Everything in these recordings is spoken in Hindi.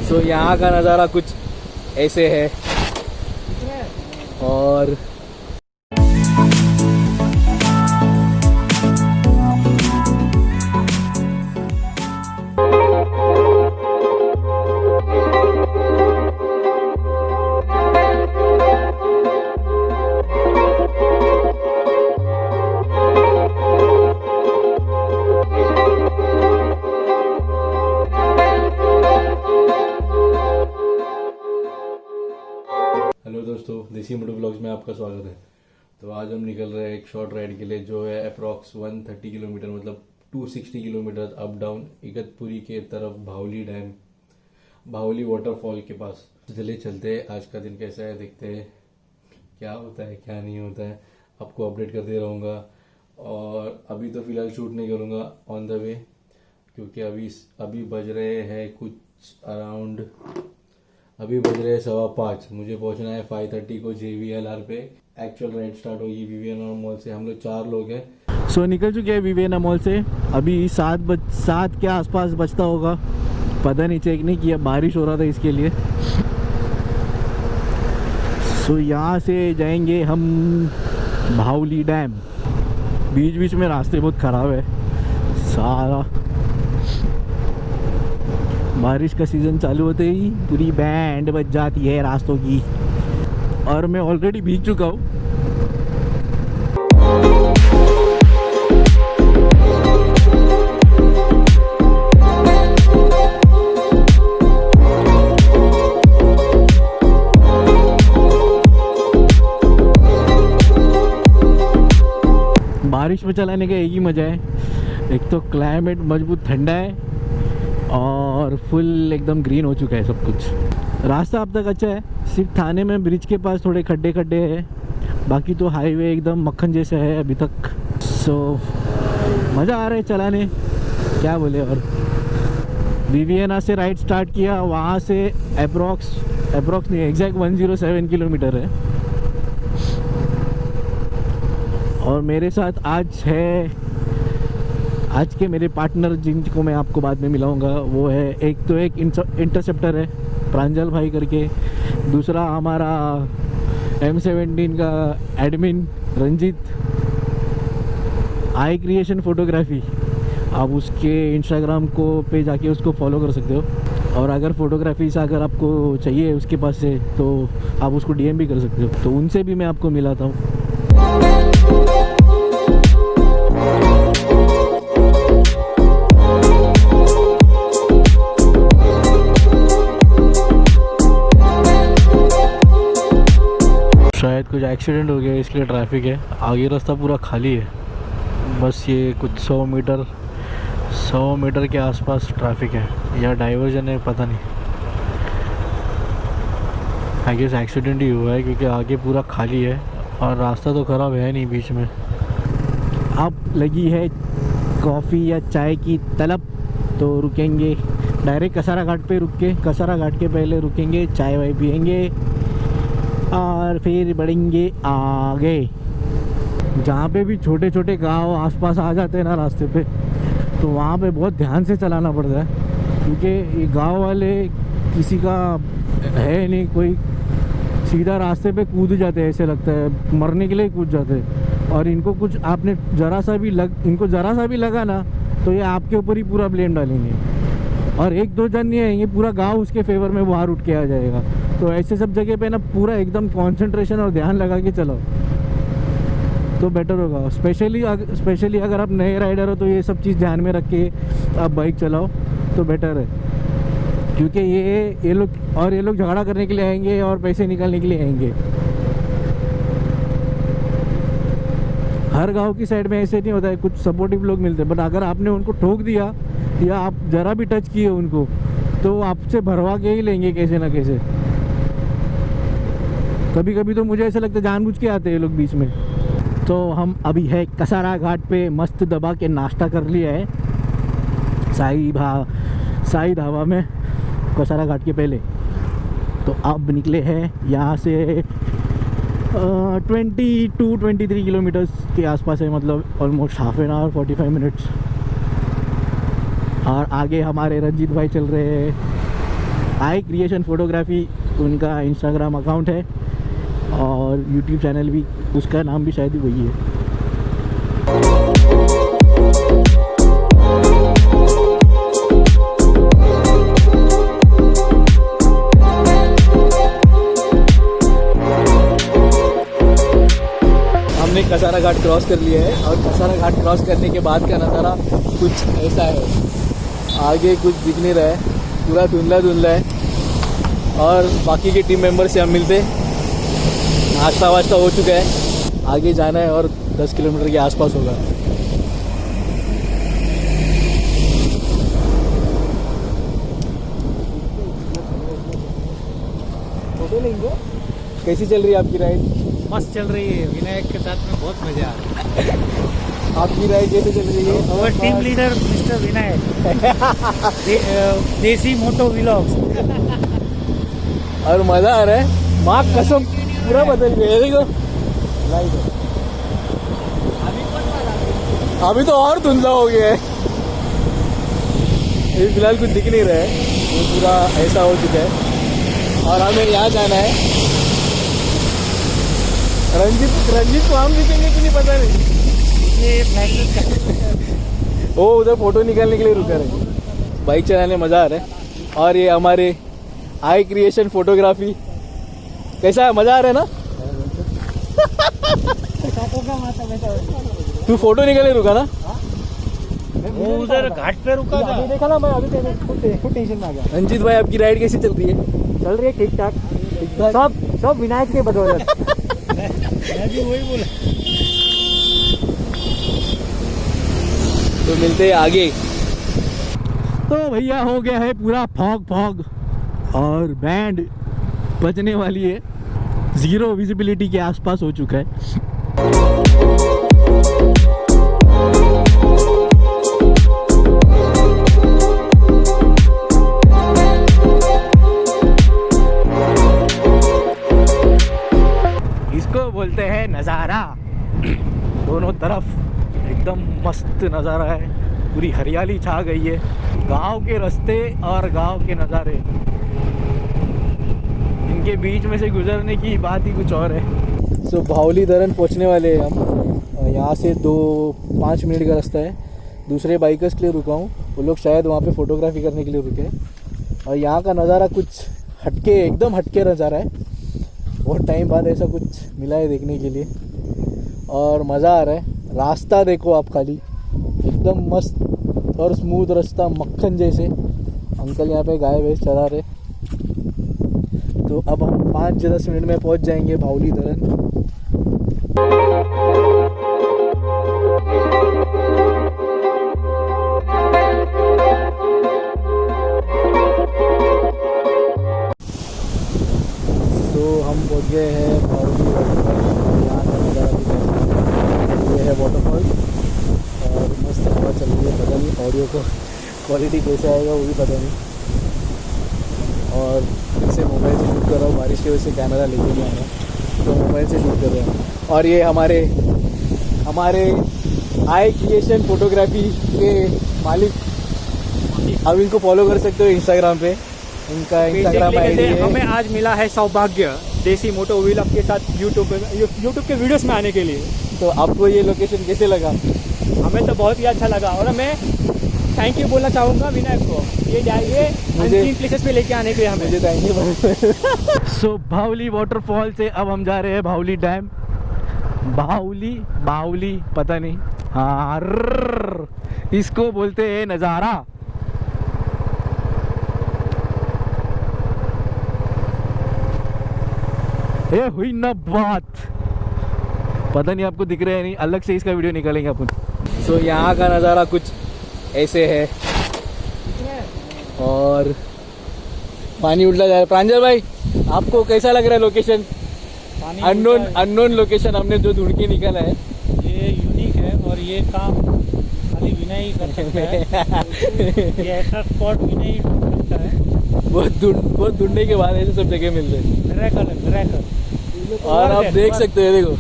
सो यहाँ का नज़ारा कुछ ऐसे है। और हेलो दोस्तों, देसी मोटो ब्लॉग्स में आपका स्वागत है। तो आज हम निकल रहे हैं एक शॉर्ट राइड के लिए, जो है अप्रॉक्स 130 किलोमीटर, मतलब 260 किलोमीटर अप डाउन इगतपुरी के तरफ, भावली डैम, भावली वाटरफॉल के पास। चलिए चलते हैं। आज का दिन कैसा है देखते हैं, क्या होता है क्या नहीं होता है, आपको अपडेट करते रहूँगा। और अभी तो फ़िलहाल शूट नहीं करूँगा ऑन द वे, क्योंकि अभी बज रहे हैं कुछ अराउंड, अभी बज रहे हैं 5:15। मुझे पहुंचना है 5:30 को JVLR पे। एक्चुअल राइड स्टार्ट होगी विवियना मॉल से। हम लोग 4 लोग हैं। सो निकल चुके हैं विवियना मॉल से। अभी 7 के आसपास बजता होगा, पता नहीं, चेक नहीं किया, बारिश हो रहा था इसके लिए। सो यहाँ से जाएंगे हम भावली डैम। बीच बीच में रास्ते बहुत ख़राब है सारा। बारिश का सीज़न चालू होते ही पूरी बैंड बज जाती है रास्तों की, और मैं ऑलरेडी भीग चुका हूँ। बारिश में चलाने का एक ही मज़ा है, एक तो क्लाइमेट मजबूत ठंडा है और फुल एकदम ग्रीन हो चुका है सब कुछ। रास्ता अब तक अच्छा है, सिर्फ थाने में ब्रिज के पास थोड़े खड्डे हैं, बाकी तो हाईवे एकदम मक्खन जैसा है अभी तक। सो मज़ा आ रहा है चलाने, क्या बोले। और विवियना से राइड स्टार्ट किया, वहाँ से अप्रॉक्स नहीं, एग्जैक्ट 107 किलोमीटर है। और मेरे साथ आज के मेरे पार्टनर, जिनको मैं आपको बाद में मिलाऊंगा, वो है एक इंटरसेप्टर है प्रांजल भाई करके, दूसरा हमारा M17 का एडमिन रंजीत, आई क्रिएशन फोटोग्राफी। आप उसके इंस्टाग्राम को पे जाके उसको फॉलो कर सकते हो, और अगर फोटोग्राफी से अगर आपको चाहिए उसके पास से, तो आप उसको DM भी कर सकते हो। तो उनसे भी मैं आपको मिलाता हूँ। शायद कुछ एक्सीडेंट हो गया इसलिए ट्रैफिक है। आगे रास्ता पूरा खाली है, बस ये कुछ 100 मीटर के आसपास ट्रैफिक है, या डाइवर्जन है पता नहीं। आई गेस एक्सीडेंट ही हुआ है, क्योंकि आगे पूरा खाली है और रास्ता तो ख़राब है नहीं बीच में। अब लगी है कॉफ़ी या चाय की तलब, तो रुकेंगे डायरेक्ट कसारा घाट पे। कसारा घाट के पहले रुकेंगे, चाय वाय पियेंगे और फिर बढ़ेंगे आगे। जहाँ पे भी छोटे छोटे गांव आसपास आ जाते हैं ना रास्ते पे, तो वहाँ पे बहुत ध्यान से चलाना पड़ता है, क्योंकि ये गांव वाले किसी का है नहीं, कोई सीधा रास्ते पे कूद जाते हैं, ऐसे लगता है मरने के लिए कूद जाते हैं। और इनको कुछ आपने ज़रा सा भी लगा ना, तो ये आपके ऊपर ही पूरा ब्लेम डालेंगे, और 1-2 जन नहीं आएंगे, पूरा गाँव उसके फेवर में बाहर उठ के आ जाएगा। तो ऐसे सब जगह पे ना पूरा एकदम कंसंट्रेशन और ध्यान लगा के चलाओ तो बेटर होगा। स्पेशली अगर आप नए राइडर हो, तो ये सब चीज़ ध्यान में रख के आप बाइक चलाओ तो बेटर है, क्योंकि ये लोग झगड़ा करने के लिए आएंगे और पैसे निकालने के लिए आएंगे। हर गांव की साइड में ऐसे नहीं होता है, कुछ सपोर्टिव लोग मिलते हैं, बट अगर आपने उनको ठोक दिया या आप ज़रा भी टच किए उनको, तो आपसे भरवा के ही लेंगे कैसे ना कैसे। कभी कभी तो मुझे ऐसा लगता है जानबूझ के आते हैं लोग बीच में। तो हम अभी है कसारा घाट पे, मस्त दबा के नाश्ता कर लिया है साई ढाबा में कसारा घाट के पहले। तो अब निकले हैं यहाँ से 22-23 किलोमीटर्स के आसपास है, मतलब almost half an hour 45 minutes. और आगे हमारे रंजीत भाई चल रहे हैं, आई क्रिएशन फोटोग्राफी उनका इंस्टाग्राम अकाउंट है और यूट्यूब चैनल भी, उसका नाम भी शायद ही वही है। हमने कसारा घाट क्रॉस कर लिया है और कसारा घाट क्रॉस करने के बाद का नज़ारा कुछ ऐसा है। आगे कुछ दिख नहीं रहा है, पूरा धुंधला धुंधला है। और बाकी के टीम मेंबर से हम मिलते, नाश्ता वाश्ता हो चुका है, आगे जाना है और 10 किलोमीटर के आसपास होगा। फोटो लेंगे। कैसी चल रही है आपकी राइड? मस्त चल रही है, विनायक के साथ में बहुत मजा आ रहा है। आपकी राइड कैसे चल रही है? और टीम लीडर मिस्टर विनायक देसी मोटो व्लॉग्स। और मज़ा आ रहा है, माँ कसम पूरा बदल गया। देखो अभी तो और धुंधला हो गया है, अभी फिलहाल कुछ दिख नहीं रहा है, वो पूरा ऐसा हो चुका है। और हमें यहाँ जाना है। रंजीत को हम दिखेंगे कि नहीं पता नहीं, वो उधर फोटो निकालने के लिए रुका रहे। बाइक चलाने मज़ा आ रहा है। और ये हमारे आई क्रिएशन फोटोग्राफी, कैसा है? मज़ा आ रहा है ना? तू फोटो निकाले रुका ना? वो उधर घाट पे रुका था। अभी देखा ना मैं, अभी खुद टेंशन में आ गया। रंजीत भाई आपकी राइड कैसी चल रही है? चल रही है ठीक ठाक, सब विनायक के बदौलत। मैं भी वही बोला। तो मिलते हैं आगे। तो भैया हो गया है पूरा फॉग और बैंड बजने वाली है, जीरो विजिबिलिटी के आसपास हो चुका है। इसको बोलते हैं नज़ारा। दोनों तरफ एकदम मस्त नज़ारा है, पूरी हरियाली छा गई है। गांव के रास्ते और गांव के नज़ारे, इनके बीच में से गुजरने की बात ही कुछ और है। सो भावली धरन पहुंचने वाले हैं हम। यहाँ से 5 मिनट का रास्ता है। दूसरे बाइकर्स के लिए रुका हूँ, वो लोग शायद वहाँ पे फ़ोटोग्राफी करने के लिए रुके हैं। और यहाँ का नज़ारा कुछ हटके, एकदम हटके नज़ारा है। बहुत टाइम बाद ऐसा कुछ मिला है देखने के लिए और मज़ा आ रहा है। रास्ता देखो आप, खाली एकदम मस्त और स्मूथ रास्ता, मक्खन जैसे। अंकल यहाँ पे गाय भैंस चरा रहे। तो अब हम 5 से 10 मिनट में पहुँच जाएंगे भावली धरन। तो हम पहुँच गए हैं भावली वाटरफॉल। यहाँ का नज़ारा कुछ ऐसा, ये है वाटरफॉल और मस्त हवा चल रही है। पता नहीं ऑडियो को क्वालिटी कैसे आएगा वो भी पता नहीं। और जैसे मोबाइल से शूट कर रहा हूँ, बारिश की वजह से कैमरा लेके नहीं आ रहा, तो मोबाइल से शूट कर रहे हैं। और ये हमारे आई क्रिएशन फोटोग्राफी के मालिक, अब इनको फॉलो कर सकते हो इंस्टाग्राम पे। इनका इंस्टाग्राम आईडी है। हमें आज मिला है सौभाग्य देसी मोटो व्हील आपके साथ यूट्यूब के वीडियोस में आने के लिए। तो आपको ये लोकेशन कैसे लगा? हमें तो बहुत ही अच्छा लगा और मैं थैंक यू बोलना चाहूँगा विनायक को, ये जाइए अनसीन प्लेसेस पे लेके आने के लिए। हमें thank you. So Bhavali waterfall से अब हम जा रहे हैं भावली डैम। बावली पता नहीं, हाँ इसको बोलते हैं नज़ारा। ये हुई ना बात, पता नहीं आपको दिख रहा है नहीं, अलग से इसका वीडियो निकालेंगे अपन। सो यहाँ का नज़ारा कुछ ऐसे है और पानी उड़ता जा रहा है। प्रांजल भाई आपको कैसा लग रहा है लोकेशन? अननोन लोकेशन हमने जो ढूंढ के निकाला है, ये यूनिक है और ये काम खाली विनय ही कर सकता है। ये ऐसा स्पॉट विनय ही ढूंढ सकता है। बहुत ढूंढने के बाद ऐसे सब जगह मिलते हैं। मिरेकल। और आप देख सकते हो, देखो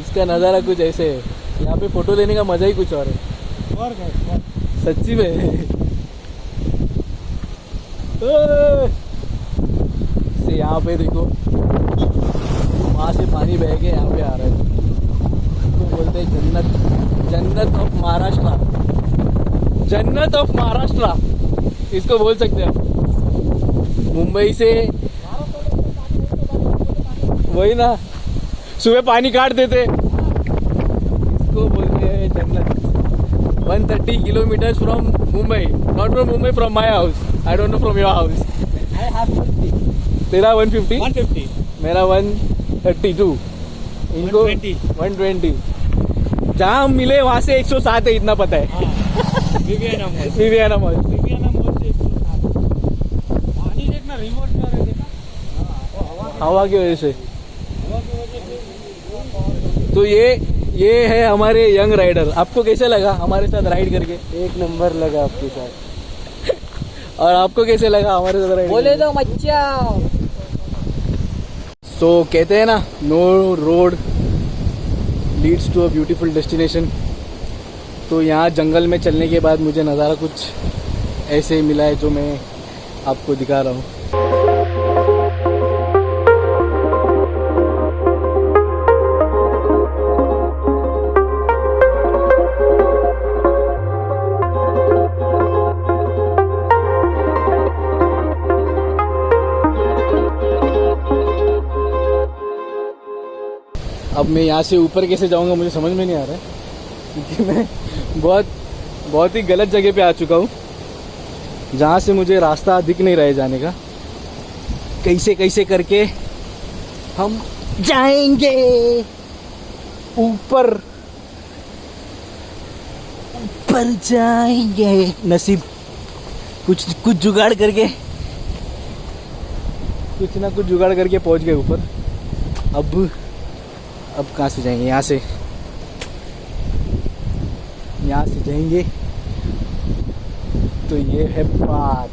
इसका नज़ारा कुछ ऐसे है। यहाँ पे फोटो लेने का मज़ा ही कुछ और है, सच्ची में। यहाँ पे देखो वहाँ से पानी बह के यहाँ पे आ रहा है। इसको बोलते हैं जन्नत, जन्नत ऑफ महाराष्ट्र, जन्नत ऑफ महाराष्ट्र इसको बोल सकते हैं। मुंबई से वही ना, सुबह पानी काट देते, इसको बोलते हैं जन्नत। 130 kilometers from Mumbai, not from Mumbai, from my house. I don't know from your house. I have 50. तेरा 150, 150. मेरा 132, इनको 120। जहाँ हम मिले वहाँ से 107 है, इतना पता है। Viviana mall. Viviana mall. Viviana mall से 107। पानी देखना रिमोट में आ रहा है, देखा? हवा की वजह से। हवा की वजह से। तो ये है हमारे यंग राइडर। आपको कैसे लगा हमारे साथ राइड करके? एक नंबर लगा आपके साथ। और आपको कैसे लगा हमारे साथ राइड? बोले तो मच्छा। सो कहते हैं ना, no road leads to a beautiful destination. तो यहाँ जंगल में चलने के बाद मुझे नज़ारा कुछ ऐसे ही मिला है जो मैं आपको दिखा रहा हूँ। अब मैं यहाँ से ऊपर कैसे जाऊँगा मुझे समझ में नहीं आ रहा है, क्योंकि मैं बहुत ही गलत जगह पे आ चुका हूँ, जहाँ से मुझे रास्ता दिख नहीं रहा है जाने का। कैसे कैसे करके हम जाएंगे ऊपर, ऊपर जाएंगे। नसीब कुछ जुगाड़ करके, कुछ ना कुछ जुगाड़ करके पहुँच गए ऊपर। अब कहाँ से जाएंगे? यहाँ से जाएंगे। तो ये है बात,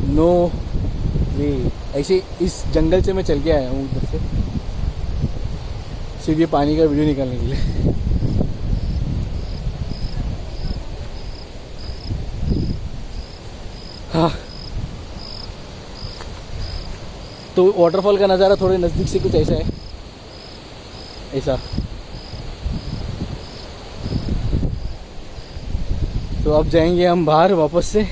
नो वे। ऐसे इस जंगल से मैं चल के आया हूँ उधर से, सिर्फ ये पानी का वीडियो निकालने के लिए। हाँ, तो वाटरफॉल का नज़ारा थोड़े नज़दीक से कुछ ऐसा है, ऐसा। तो अब जाएंगे हम बाहर वापस से।